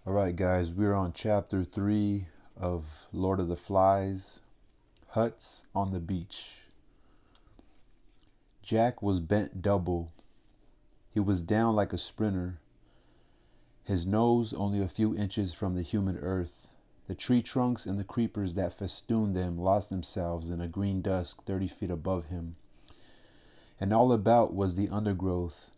All right, guys, we're on chapter 3 of Lord of the Flies, Huts on the Beach. Jack was bent double. He was down like a sprinter, his nose only a few inches from the humid earth. The tree trunks and the creepers that festooned them lost themselves in a green dusk 30 feet above him. And all about was the undergrowth.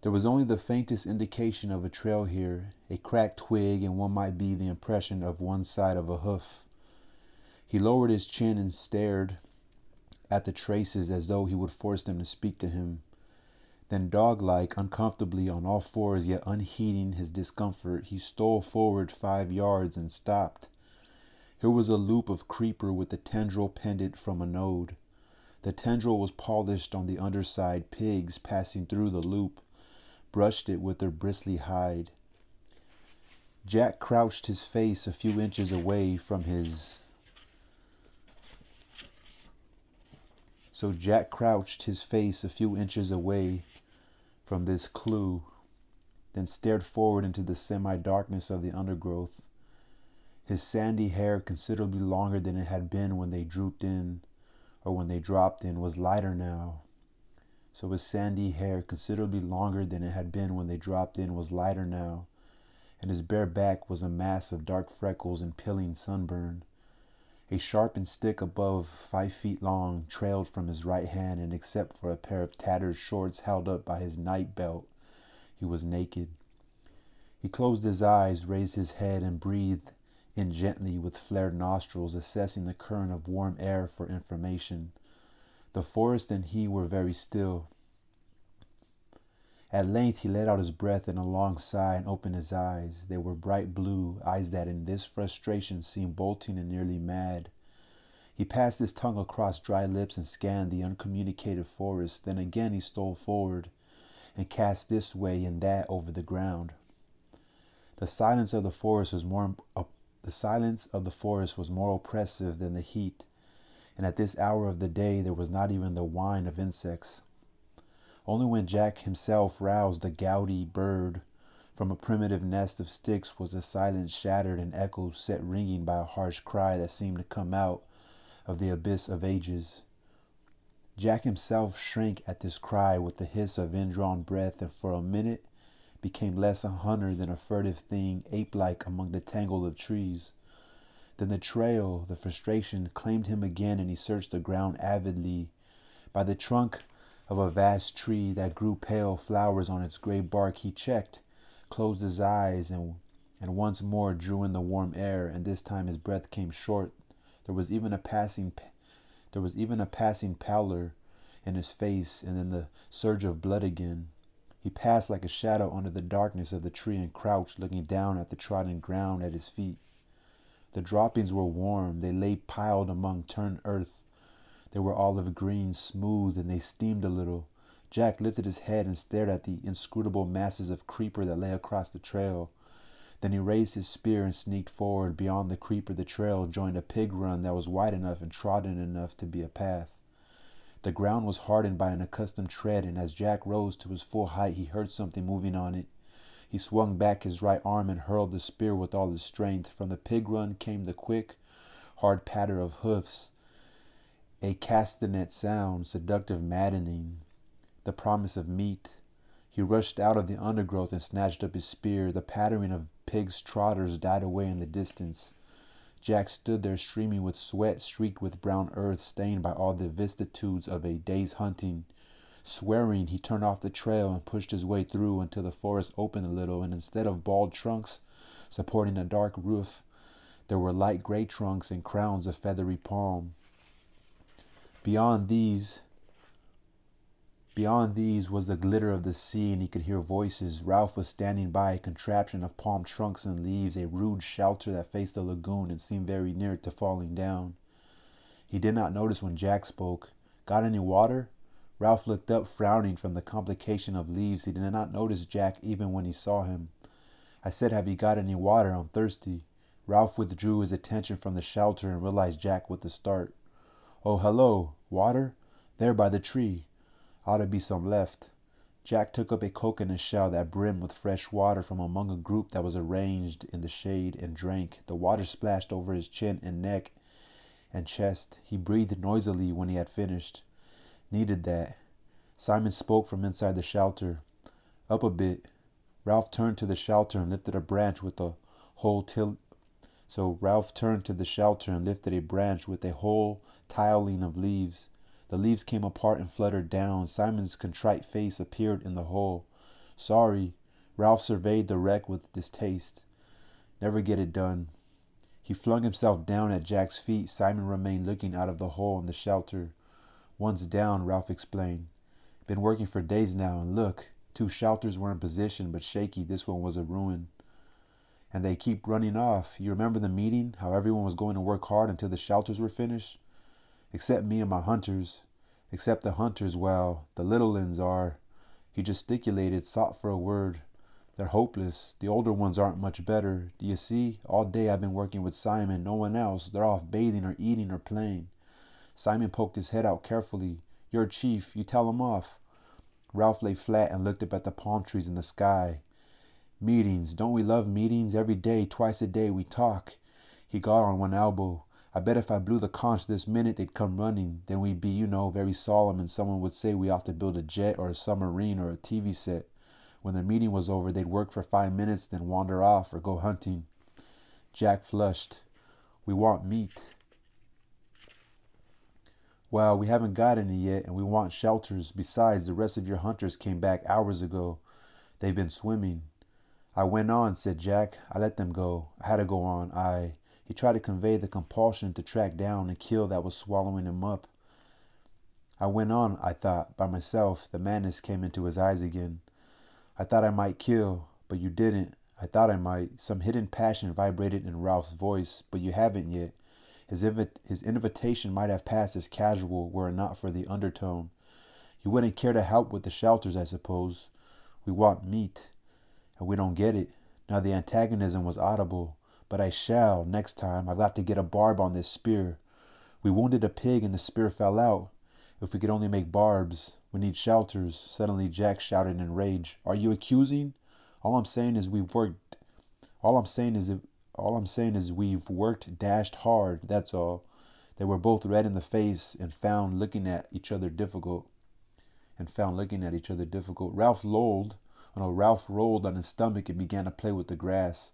There was only the faintest indication of a trail here, a cracked twig and what might be the impression of one side of a hoof. He lowered his chin and stared at the traces as though he would force them to speak to him. Then, dog-like, uncomfortably on all fours yet unheeding his discomfort, he stole forward 5 yards and stopped. Here was a loop of creeper with the tendril pendant from a node. The tendril was polished on the underside. Pigs passing through the loop brushed it with their bristly hide. Jack crouched his face a few inches away from his... So Jack crouched his face a few inches away from this clue, then stared forward into the semi-darkness of the undergrowth. His sandy hair, considerably longer than it had been when they drooped in, or when they dropped in, was lighter now. So his sandy hair, considerably longer than it had been when they dropped in, was lighter now, and his bare back was a mass of dark freckles and peeling sunburn. A sharpened stick above 5 feet long trailed from his right hand, and except for a pair of tattered shorts held up by his night belt, he was naked. He closed his eyes, raised his head, and breathed in gently with flared nostrils, assessing the current of warm air for information. The forest and he were very still. At length he let out his breath in a long sigh and opened his eyes. They were bright blue, eyes that in this frustration seemed bolting and nearly mad. He passed his tongue across dry lips and scanned the uncommunicated forest. Then again he stole forward and cast this way and that over the ground. The silence of the forest was more oppressive than the heat, and at this hour of the day there was not even the whine of insects. Only when Jack himself roused a gouty bird from a primitive nest of sticks was the silence shattered and echoes set ringing by a harsh cry that seemed to come out of the abyss of ages. Jack himself shrank at this cry with the hiss of indrawn breath, and for a minute became less a hunter than a furtive thing, ape-like among the tangle of trees. Then the trail, the frustration, claimed him again, and he searched the ground avidly. By the trunk of a vast tree that grew pale flowers on its gray bark, he checked, closed his eyes, and once more drew in the warm air, and this time his breath came short. There was even a passing pallor in his face, and then the surge of blood again. He passed like a shadow under the darkness of the tree and crouched, looking down at the trodden ground at his feet. The droppings were warm. They lay piled among turned earth. They were olive green, smooth, and they steamed a little. Jack lifted his head and stared at the inscrutable masses of creeper that lay across the trail. Then he raised his spear and sneaked forward. Beyond the creeper, the trail joined a pig run that was wide enough and trodden enough to be a path. The ground was hardened by an accustomed tread, and as Jack rose to his full height, he heard something moving on it. He swung back his right arm and hurled the spear with all his strength. From the pig run came the quick, hard patter of hoofs, a castanet sound, seductive, maddening, the promise of meat. He rushed out of the undergrowth and snatched up his spear. The pattering of pigs' trotters died away in the distance. Jack stood there streaming with sweat, streaked with brown earth, stained by all the vicissitudes of a day's hunting. Swearing, he turned off the trail and pushed his way through until the forest opened a little, and instead of bald trunks supporting a dark roof, there were light gray trunks and crowns of feathery palm. Beyond these was the glitter of the sea, and he could hear voices. Ralph was standing by a contraption of palm trunks and leaves, a rude shelter that faced the lagoon and seemed very near to falling down. He did not notice when Jack spoke. "Got any water?" Ralph looked up, frowning from the complication of leaves. He did not notice Jack even when he saw him. "I said, have you got any water? I'm thirsty." Ralph withdrew his attention from the shelter and realized Jack with a start. "Oh, hello. Water? There by the tree. Ought to be some left." Jack took up a coconut shell that brimmed with fresh water from among a group that was arranged in the shade and drank. The water splashed over his chin and neck and chest. He breathed noisily when he had finished. Needed that. Simon spoke from inside the shelter. Up a bit. Ralph turned to the shelter and lifted a branch with a whole Ralph turned to the shelter and lifted a branch with a whole tiling of leaves. The leaves came apart and fluttered down. Simon's contrite face appeared in the hole. Sorry. Ralph surveyed the wreck with distaste. Never get it done. He flung himself down at Jack's feet. Simon remained looking out of the hole in the shelter. Once down, Ralph explained. Been working for days now, and look, 2 shelters were in position, but shaky. This one was a ruin. And they keep running off. You remember the meeting? How everyone was going to work hard until the shelters were finished? Except me and my hunters. Except the hunters, well, the little ones are. He gesticulated, sought for a word. They're hopeless. The older ones aren't much better. Do you see? All day I've been working with Simon, no one else. They're off bathing or eating or playing. Simon poked his head out carefully. You're chief. You tell them off. Ralph lay flat and looked up at the palm trees in the sky. Meetings. Don't we love meetings? Every day, twice a day, we talk. He got on one elbow. I bet if I blew the conch this minute, they'd come running. Then we'd be, very solemn, and someone would say we ought to build a jet or a submarine or a TV set. When the meeting was over, they'd work for 5 minutes, then wander off or go hunting. Jack flushed. We want meat. Well, we haven't got any yet, and we want shelters. Besides, the rest of your hunters came back hours ago. They've been swimming. I went on, said Jack. I let them go. I had to go on. He tried to convey the compulsion to track down and kill that was swallowing him up. I went on, I thought, by myself. The madness came into his eyes again. I thought I might kill, but you didn't. I thought I might. Some hidden passion vibrated in Ralph's voice, but you haven't yet. His invitation might have passed as casual were it not for the undertone. You wouldn't care to help with the shelters, I suppose. We want meat, and we don't get it. Now the antagonism was audible. But I shall, next time. I've got to get a barb on this spear. We wounded a pig and the spear fell out. If we could only make barbs. We need shelters. Suddenly Jack shouted in rage. Are you accusing? All I'm saying is we've worked dashed hard, that's all. They were both red in the face and found looking at each other difficult. Ralph rolled on his stomach and began to play with the grass.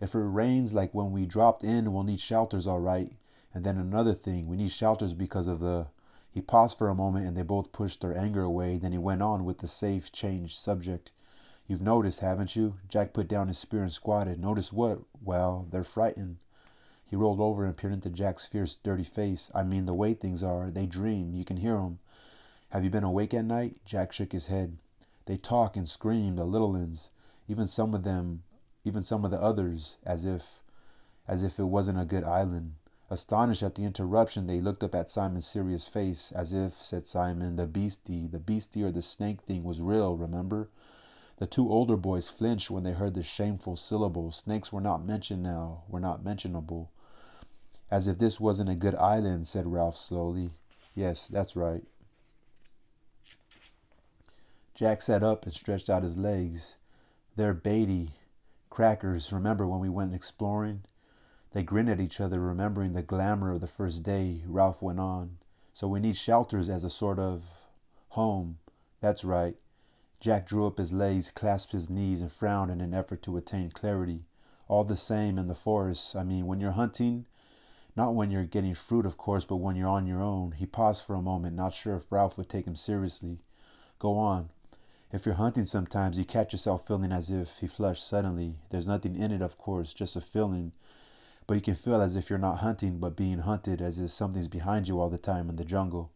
If it rains like when we dropped in, we'll need shelters, all right. And then another thing, we need shelters because of the... He paused for a moment and they both pushed their anger away. Then he went on with the safe, changed subject. You've noticed, haven't you? Jack put down his spear and squatted. Notice what? Well, they're frightened. He rolled over and peered into Jack's fierce, dirty face. I mean, the way things are. They dream. You can hear them. Have you been awake at night? Jack shook his head. They talk and scream, the little ones. Even some of the others, as if it wasn't a good island. Astonished at the interruption, they looked up at Simon's serious face. As if, said Simon, the beastie or the snake thing was real, remember? The 2 older boys flinched when they heard the shameful syllable. Snakes were not mentioned now, were not mentionable. As if this wasn't a good island, said Ralph slowly. Yes, that's right. Jack sat up and stretched out his legs. They're Beatty. Crackers, remember when we went exploring? They grinned at each other, remembering the glamour of the first day. Ralph went on. So we need shelters as a sort of home. That's right. Jack drew up his legs, clasped his knees, and frowned in an effort to attain clarity. All the same in the forest. I mean, when you're hunting, not when you're getting fruit, of course, but when you're on your own. He paused for a moment, not sure if Ralph would take him seriously. Go on. If you're hunting sometimes, you catch yourself feeling as if... He flushed suddenly. There's nothing in it, of course, just a feeling. But you can feel as if you're not hunting, but being hunted, as if something's behind you all the time in the jungle.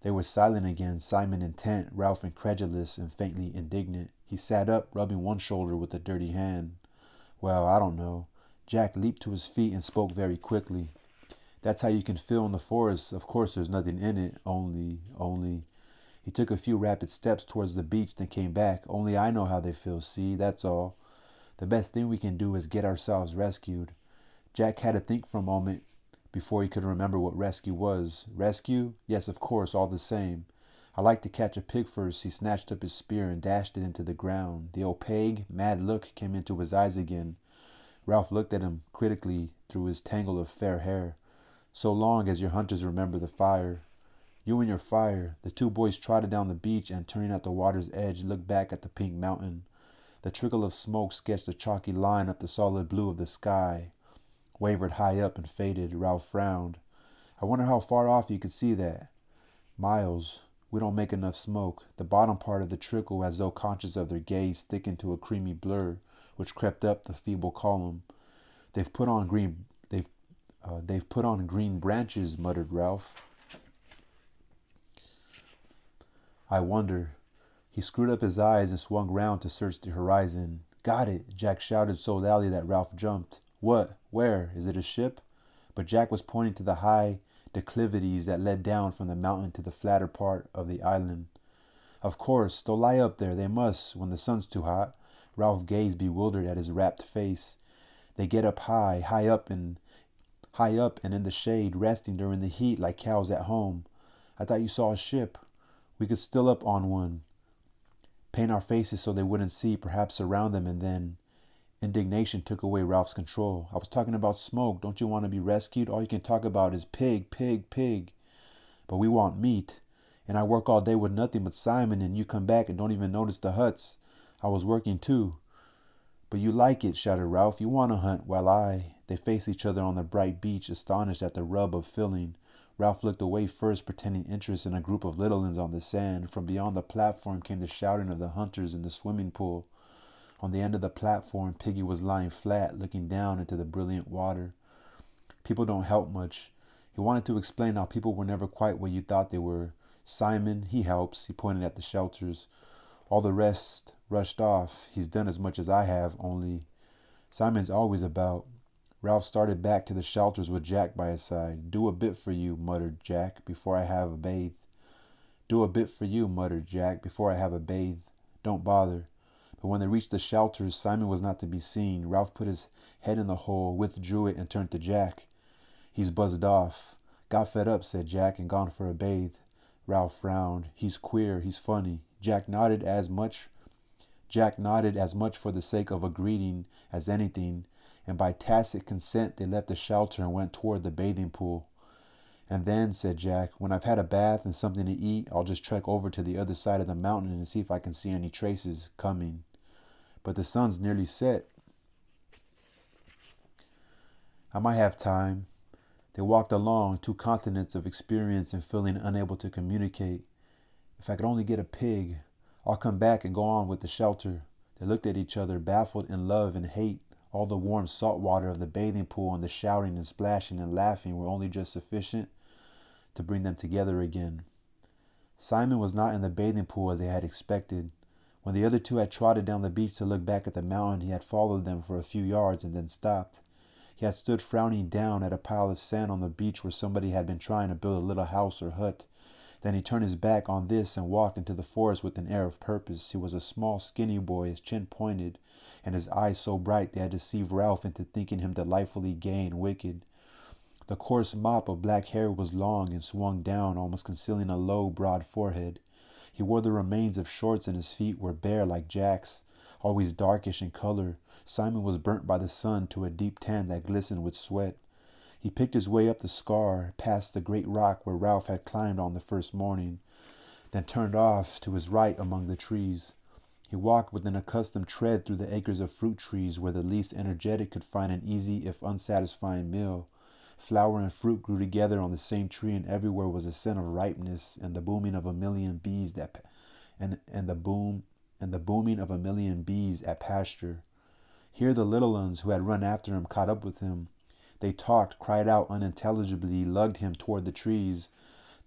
They were silent again, Simon intent, Ralph incredulous and faintly indignant. He sat up, rubbing one shoulder with a dirty hand. Well, I don't know. Jack leaped to his feet and spoke very quickly. That's how you can feel in the forest. Of course, there's nothing in it. Only... He took a few rapid steps towards the beach, then came back. Only I know how they feel, see? That's all. The best thing we can do is get ourselves rescued. Jack had to think for a moment before he could remember what rescue was. Rescue? Yes, of course, all the same. "I like to catch a pig first." He snatched up his spear and dashed it into the ground. The opaque, mad look came into his eyes again. Ralph looked at him critically through his tangle of fair hair. "So long as your hunters remember the fire." "You and your fire." The two boys trotted down the beach and, turning at the water's edge, looked back at the pink mountain. The trickle of smoke sketched a chalky line up the solid blue of the sky, wavered high up and faded. Ralph frowned. "I wonder how far off you could see that." "Miles. We don't make enough smoke." The bottom part of the trickle, as though conscious of their gaze, thickened to a creamy blur, which crept up the feeble column. They've put on green branches," muttered Ralph. "I wonder." He screwed up his eyes and swung round to search the horizon. "Got it!" Jack shouted so loudly that Ralph jumped. "What? Where? Is it a ship?" But Jack was pointing to the high declivities that led down from the mountain to the flatter part of the island. "Of course, they'll lie up there. They must, when the sun's too hot." Ralph gazed bewildered at his rapt face. "They get up high up and in the shade, resting during the heat like cows at home." "I thought you saw a ship." "We could still up on one. Paint our faces so they wouldn't see, perhaps surround them, and then—" Indignation took away Ralph's control. "I was talking about smoke. Don't you want to be rescued? All you can talk about is pig, pig, pig." "But we want meat. And I work all day with nothing but Simon, and you come back and don't even notice the huts. I was working too." "But you like it," shouted Ralph. "You want to hunt, while I—" They faced each other on the bright beach, astonished at the rub of feeling. Ralph looked away first, pretending interest in a group of little ones on the sand. From beyond the platform came the shouting of the hunters in the swimming pool. On the end of the platform, Piggy was lying flat, looking down into the brilliant water. "People don't help much." He wanted to explain how people were never quite what you thought they were. "Simon, he helps." He pointed at the shelters. "All the rest rushed off. He's done as much as I have, only—" "Simon's always about." Ralph started back to the shelters with Jack by his side. "Do a bit for you," muttered Jack, "before I have a bathe." "Do a bit for you," muttered Jack, "before I have a bathe. Don't bother." But when they reached the shelters, Simon was not to be seen. Ralph put his head in the hole, withdrew it, and turned to Jack. "He's buzzed off." "Got fed up," said Jack, "and gone for a bathe." Ralph frowned. "He's queer. He's funny." Jack nodded as much for the sake of a greeting as anything, and by tacit consent they left the shelter and went toward the bathing pool. "And then," said Jack, "when I've had a bath and something to eat, I'll just trek over to the other side of the mountain and see if I can see any traces coming. But the sun's nearly set." "I might have time." They walked along, two continents of experience and feeling unable to communicate. "If I could only get a pig. I'll come back and go on with the shelter." They looked at each other, baffled in love and hate. All the warm salt water of the bathing pool and the shouting and splashing and laughing were only just sufficient to bring them together again. Simon was not in the bathing pool as they had expected. When the other two had trotted down the beach to look back at the mountain, he had followed them for a few yards and then stopped. He had stood frowning down at a pile of sand on the beach where somebody had been trying to build a little house or hut. Then he turned his back on this and walked into the forest with an air of purpose. He was a small, skinny boy, his chin pointed, and his eyes so bright they had deceived Ralph into thinking him delightfully gay and wicked. The coarse mop of black hair was long and swung down, almost concealing a low, broad forehead. He wore the remains of shorts and his feet were bare like Jack's, always darkish in color. Simon was burnt by the sun to a deep tan that glistened with sweat. He picked his way up the scar, past the great rock where Ralph had climbed on the first morning, then turned off to his right among the trees. He walked with an accustomed tread through the acres of fruit trees where the least energetic could find an easy if unsatisfying meal. Flower and fruit grew together on the same tree, and everywhere was a scent of ripeness and the booming of a million bees at pasture. Here the little ones who had run after him caught up with him. They talked, cried out unintelligibly, lugged him toward the trees.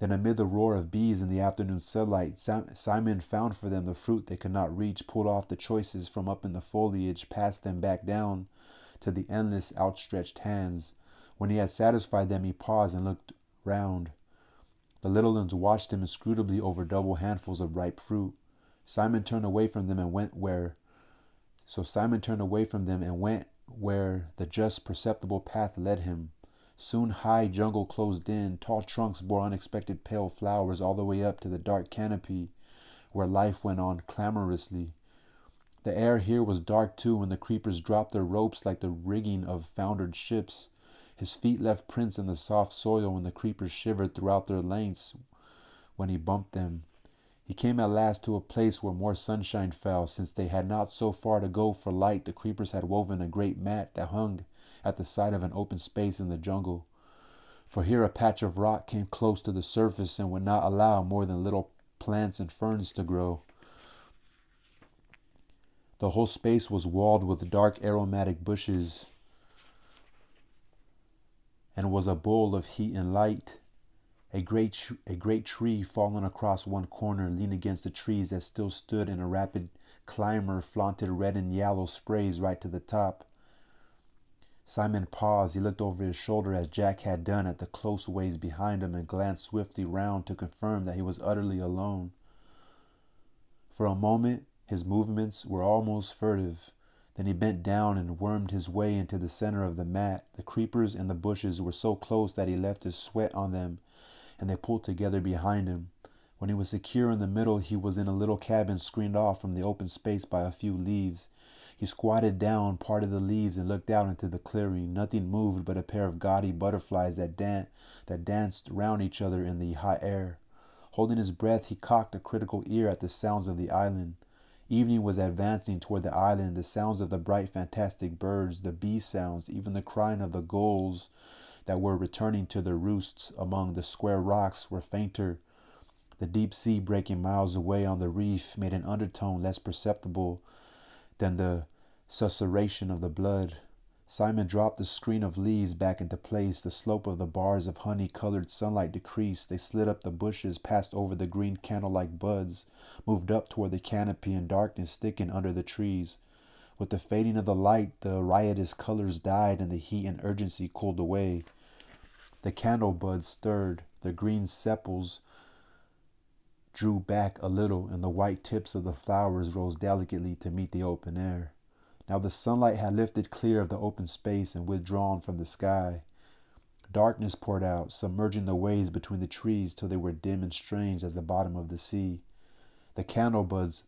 Then amid the roar of bees in the afternoon sunlight, Simon found for them the fruit they could not reach, pulled off the choices from up in the foliage, passed them back down to the endless outstretched hands. When he had satisfied them, he paused and looked round. The little ones watched him inscrutably over double handfuls of ripe fruit. Simon turned away from them and went where the just perceptible path led him. Soon high jungle closed in. Tall trunks bore unexpected pale flowers all the way up to the dark canopy, where life went on clamorously. The air here was dark too when the creepers dropped their ropes like the rigging of foundered ships. His feet left prints in the soft soil when the creepers shivered throughout their lengths when he bumped them. He came at last to a place where more sunshine fell. Since they had not so far to go for light, the creepers had woven a great mat that hung at the side of an open space in the jungle. For here a patch of rock came close to the surface and would not allow more than little plants and ferns to grow. The whole space was walled with dark aromatic bushes and was a bowl of heat and light. A great tree fallen across one corner leaned against the trees that still stood, and a rapid climber flaunted red and yellow sprays right to the top. Simon paused. He looked over his shoulder as Jack had done at the close ways behind him and glanced swiftly round to confirm that he was utterly alone. For a moment his movements were almost furtive. Then he bent down and wormed his way into the center of the mat. The creepers and the bushes were so close that he left his sweat on them, and they pulled together behind him. When he was secure in the middle, he was in a little cabin screened off from the open space by a few leaves. He squatted down, parted the leaves, and looked out into the clearing. Nothing moved but a pair of gaudy butterflies that danced round each other in the hot air. Holding his breath, he cocked a critical ear at the sounds of the island. Evening was advancing toward the island. The sounds of the bright, fantastic birds, the bee sounds, even the crying of the gulls that were returning to their roosts among the square rocks were fainter. The deep sea breaking miles away on the reef made an undertone less perceptible than the susurration of the blood. Simon dropped the screen of leaves back into place. The slope of the bars of honey-colored sunlight decreased. They slid up the bushes, passed over the green candle-like buds, moved up toward the canopy, and darkness thickened under the trees. With the fading of the light, the riotous colors died, and the heat and urgency cooled away. The candle buds stirred. The green sepals drew back a little, and the white tips of the flowers rose delicately to meet the open air. Now the sunlight had lifted clear of the open space and withdrawn from the sky. Darkness poured out, submerging the waves between the trees till they were dim and strange as the bottom of the sea. The candle buds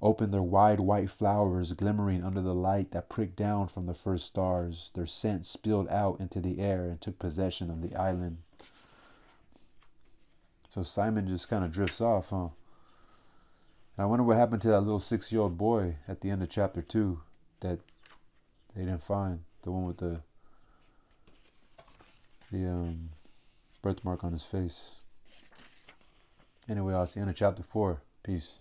opened their wide white flowers, glimmering under the light that pricked down from the first stars. Their scent spilled out into the air and took possession of the island. So Simon just kind of drifts off, huh? And I wonder what happened to that little 6-year-old boy at the end of chapter 2 that they didn't find. The one with the birthmark on his face. Anyway, I'll see you in chapter 4. Peace.